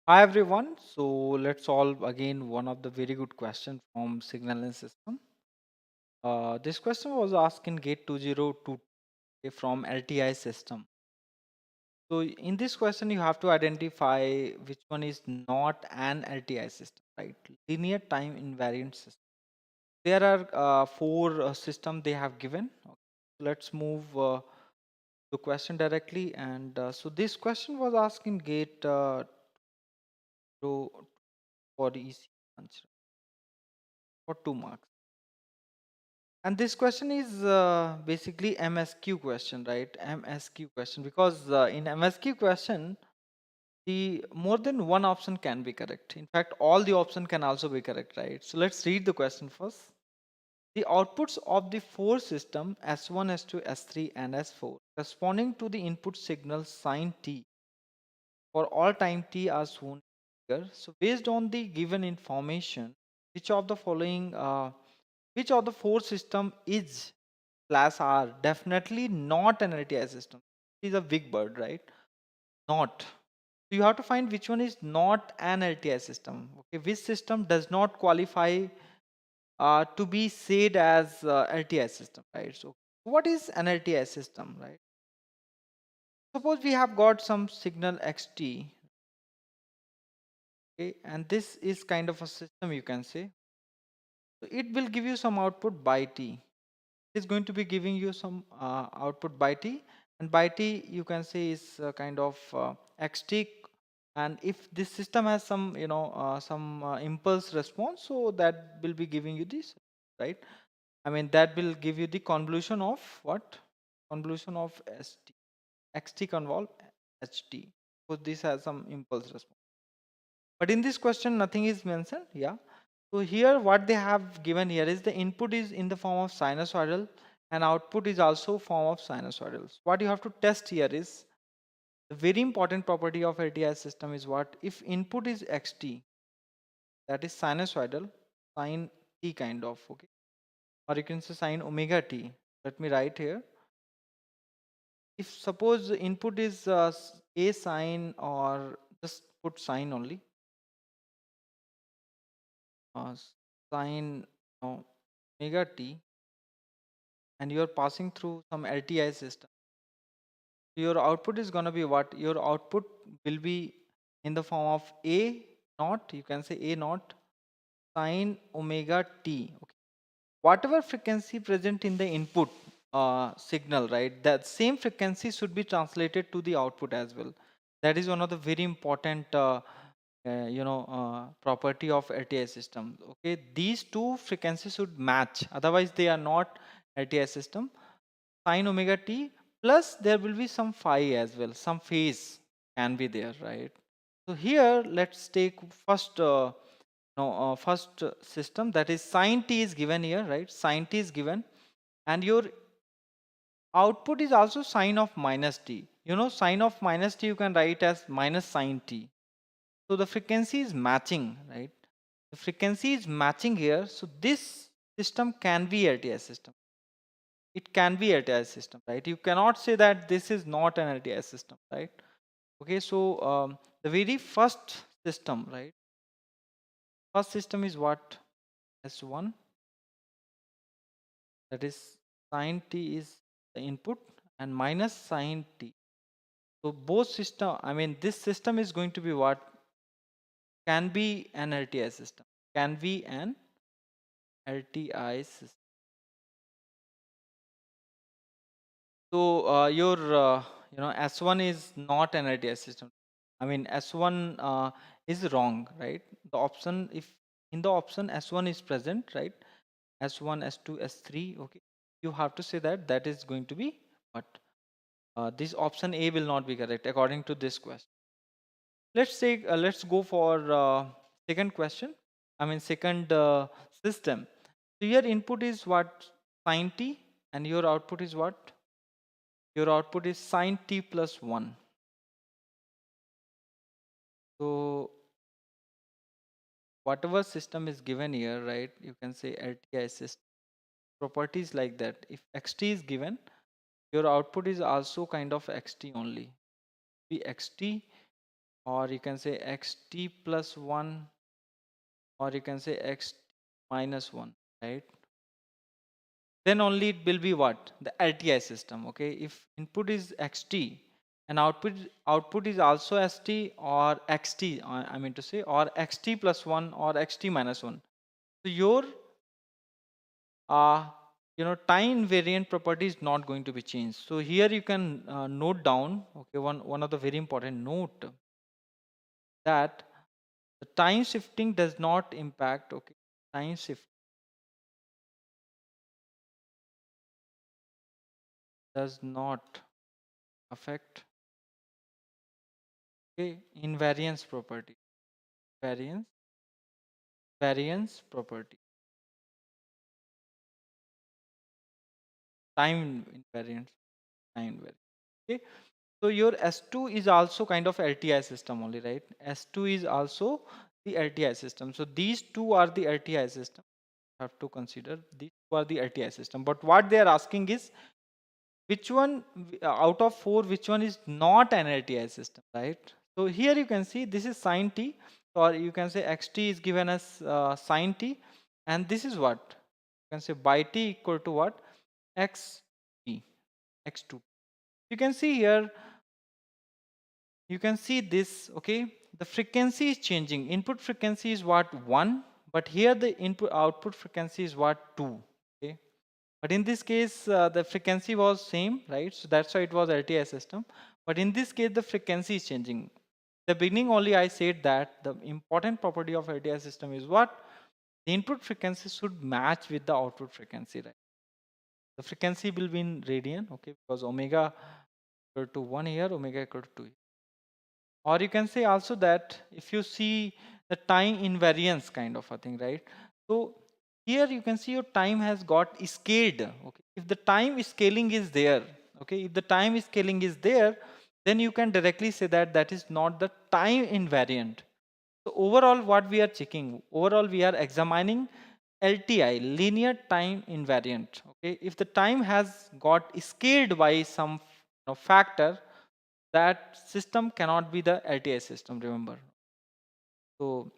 Hi everyone. So let's solve again one of the very good question from signaling system. This question was asked in gate 202 from LTI system. So in this question you have to identify which one is not an LTI system, right? Linear time invariant system. There are four system they have given. Okay. Let's move to question directly. And so this question was asked in gate to for EC answer for 2 marks. And this question is basically MSQ question, right? MSQ question, because in MSQ question, the more than one option can be correct. In fact, all the option can also be correct, right? So let's read the question first. The outputs of the four system S1, S2, S3, and S4 corresponding to the input signal sine t for all time t are shown here. So based on the given information, which of the following, which of the four system is class R? Definitely not an LTI system. It is a big bird, right? Not. So you have to find which one is not an LTI system. Okay, which system does not qualify to be said as LTI system, right? So what is an LTI system, right? Suppose we have got some signal xt, okay, and this is kind of a system you can say. So it will give you some output by t. Is going to be giving you some output by t, and by t you can say is kind of xt, and if this system has some some impulse response, so that will be giving you this, right? I mean that will give you the convolution of what? Convolution of st, xt convolve ht, because this has some impulse response. But in this question nothing is mentioned. Yeah, so here what they have given here is the input is in the form of sinusoidal and output is also form of sinusoidal. What you have to test here is the very important property of LTI system is what? If input is xt, that is sinusoidal, sine t kind of, okay, or you can say sine omega t. Let me write here. If suppose the input is a sine, or just put sine only, uh, sine omega t, and you are passing through some LTI system, your output is going to be what? Your output will be in the form of a naught, you can say a naught sine omega t, okay. Whatever frequency present in the input signal, right, that same frequency should be translated to the output as well. That is one of the very important property of LTI system. Okay, these two frequencies should match, otherwise they are not LTI system. Sine omega t plus there will be some phi as well, some phase can be there, right? So here let's take first first system, that is sine t is given here, right? Sine t is given, and your output is also sine of minus t. You know, sine of minus t you can write as minus sine t. So the frequency is matching, right? The frequency is matching here, so this system can be LTI system. It can be LTI system, right? You cannot say that this is not an LTI system, right? Okay, so the very first system, right? First system is what? S1, that is sine t is the input and minus sine t. So both system, I mean this system is going to be what? Can be an LTI system. Can be an LTI system. So your S1 is not an LTI system. I mean S1 is wrong, right? The option, if in the option S1 is present, right? S1, S2, S3, okay, you have to say that that is going to be what? This option A will not be correct according to this question. Let's go for second question. I mean second system. So your input is what? Sine t, and your output is what? Your output is sine t plus 1. So whatever system is given here, right, you can say LTI system properties like that. If xt is given, your output is also kind of xt only, be xt or you can say xt plus 1, or you can say x minus 1, right? Then only it will be what? The LTI system. Okay, if input is xt and output is also st or xt, I mean to say, or xt plus 1 or xt minus 1. So your uh, time invariant property is not going to be changed. So here you can note down, okay, one of the very important note, that the time shifting does not impact, okay, time shift does not affect, okay, invariance property, variance variance property, time invariance, time invariance. Okay, so your S2 is also kind of LTI system only, right? S2 is also the LTI system. So these two are the LTI system. Have to consider these two are the LTI system. But what they are asking is, which one out of four, which one is not an LTI system, right? So here you can see this is sine t, or you can say xt is given as sine t, and this is what you can say by t equal to what? X t, x2. You can see here, you can see this, okay, the frequency is changing. Input frequency is what? 1, but here the input output frequency is what? 2. Okay, but in this case the frequency was same, right? So that's why it was LTI system. But in this case the frequency is changing. The beginning only I said that the important property of LTI system is what? The input frequency should match with the output frequency, right? The frequency will be in radian, okay, because omega equal to 1 here, omega equal to 2. Or you can say also that if you see the time invariance kind of a thing, right? So here you can see your time has got scaled. Okay, if the time scaling is there, okay, if the time scaling is there, then you can directly say that that is not the time invariant. So overall, what we are checking, overall we are examining LTI, linear time invariant. Okay, if the time has got scaled by some factor, that system cannot be the LTI system, remember. So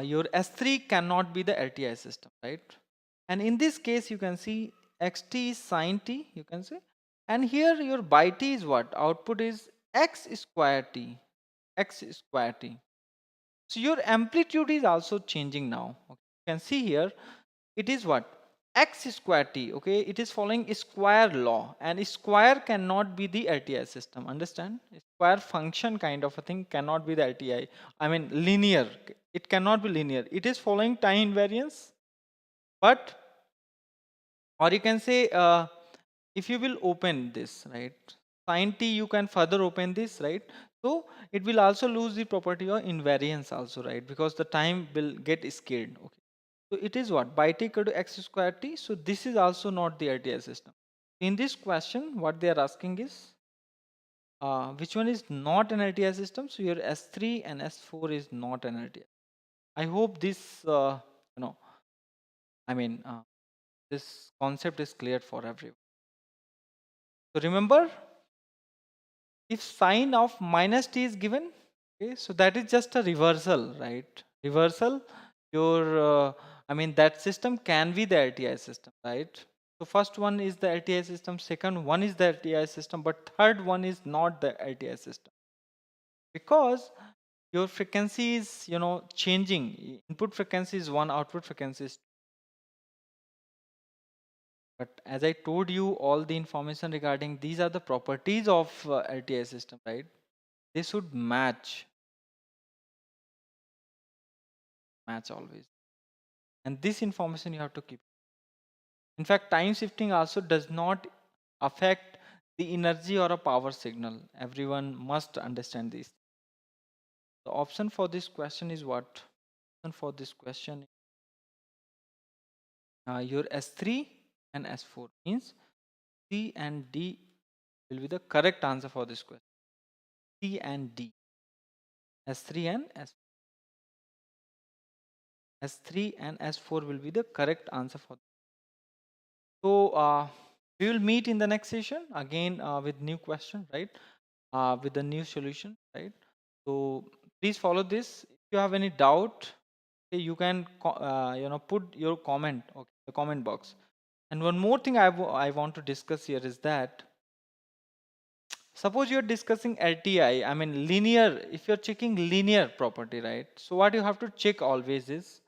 your S3 cannot be the LTI system, right? And in this case you can see xt is sine t, you can say, and here your by t is what? Output is x square t, x square t. So your amplitude is also changing now. Okay. You can see here it is what? X square t. Okay, it is following square law, and square cannot be the LTI system. Understand? Square function kind of a thing cannot be the LTI. I mean linear. It cannot be linear. It is following time invariance, but, or you can say if you will open this, right, sine t, you can further open this, right? So it will also lose the property of invariance also, right? Because the time will get scaled. Okay, so it is what? By t equal to x square t. So this is also not the LTI system. In this question what they are asking is which one is not an LTI system. So your S3 and S4 is not an LTI. I hope this you know I mean this concept is clear for everyone. So remember, if sign of minus t is given, okay, so that is just a reversal, right? Reversal, your I mean that system can be the LTI system, right? So first one is the LTI system, second one is the LTI system, but third one is not the LTI system, because your frequency is changing. Input frequency is one, output frequency is two. But as I told you, all the information regarding these are the properties of LTI system, right? They should match always, and this information you have to keep. In fact, time shifting also does not affect the energy or a power signal. Everyone must understand this. The option for this question is what? Option for this question, your S3 and S4 means C and D will be the correct answer for this question. C and D, S3 and S3 and S4 will be the correct answer for. So we will meet in the next session again with new question, right? With the new solution, right? So please follow this. If you have any doubt, okay, you can put your comment, okay, the comment box. And one more thing I want to discuss here is that suppose you're discussing LTI, I mean linear, if you're checking linear property, right? So what you have to check always is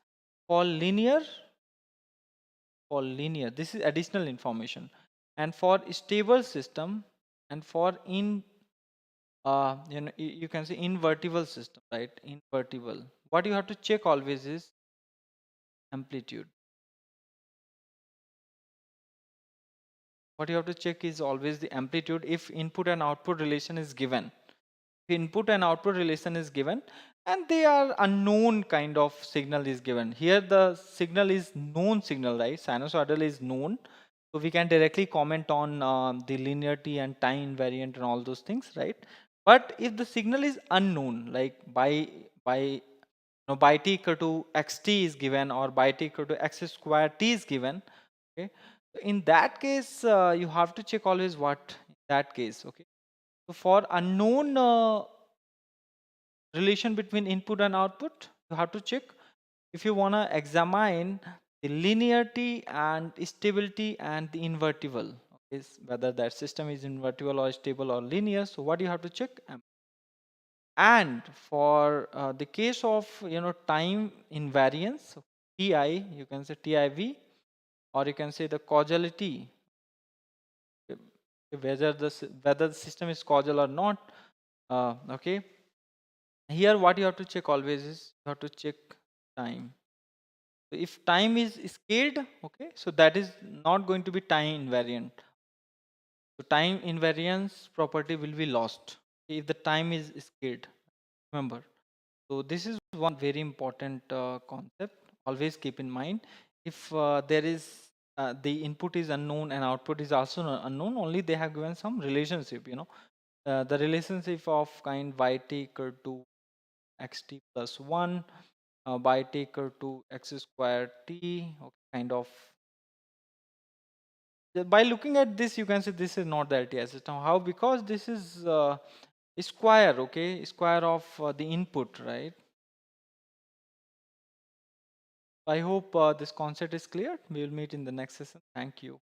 for linear, this is additional information. And for stable system and for you can say invertible system, right? Invertible. What you have to check always is amplitude. What you have to check is always the amplitude if input and output relation is given. If input and output relation is given and they are unknown kind of signal is given. Here the signal is known signal, right? Sinusoidal is known. So we can directly comment on the linearity and time invariant and all those things, right? But if the signal is unknown, like by by t equal to xt is given or by t equal to x square t is given, okay, so in that case you have to check always what in that case, okay. So for unknown relation between input and output, you have to check if you want to examine the linearity and stability and the invertible, okay, whether that system is invertible or stable or linear. So what you have to check, and for the case of time invariance, so ti, you can say tiv, or you can say the causality, whether the system is causal or not, okay. Here what you have to check always is you have to check time. So if time is scaled, okay, so that is not going to be time invariant. So time invariance property will be lost if the time is scaled, remember. So this is one very important concept. Always keep in mind, if there is the input is unknown and output is also unknown, only they have given some relationship, the relationship of kind yt equal to xt plus 1 by t equal to x square t, okay, kind of. By looking at this, you can say this is not the LTI system. How? Because this is square, okay, square of the input, right? I hope this concept is clear. We will meet in the next session. Thank you.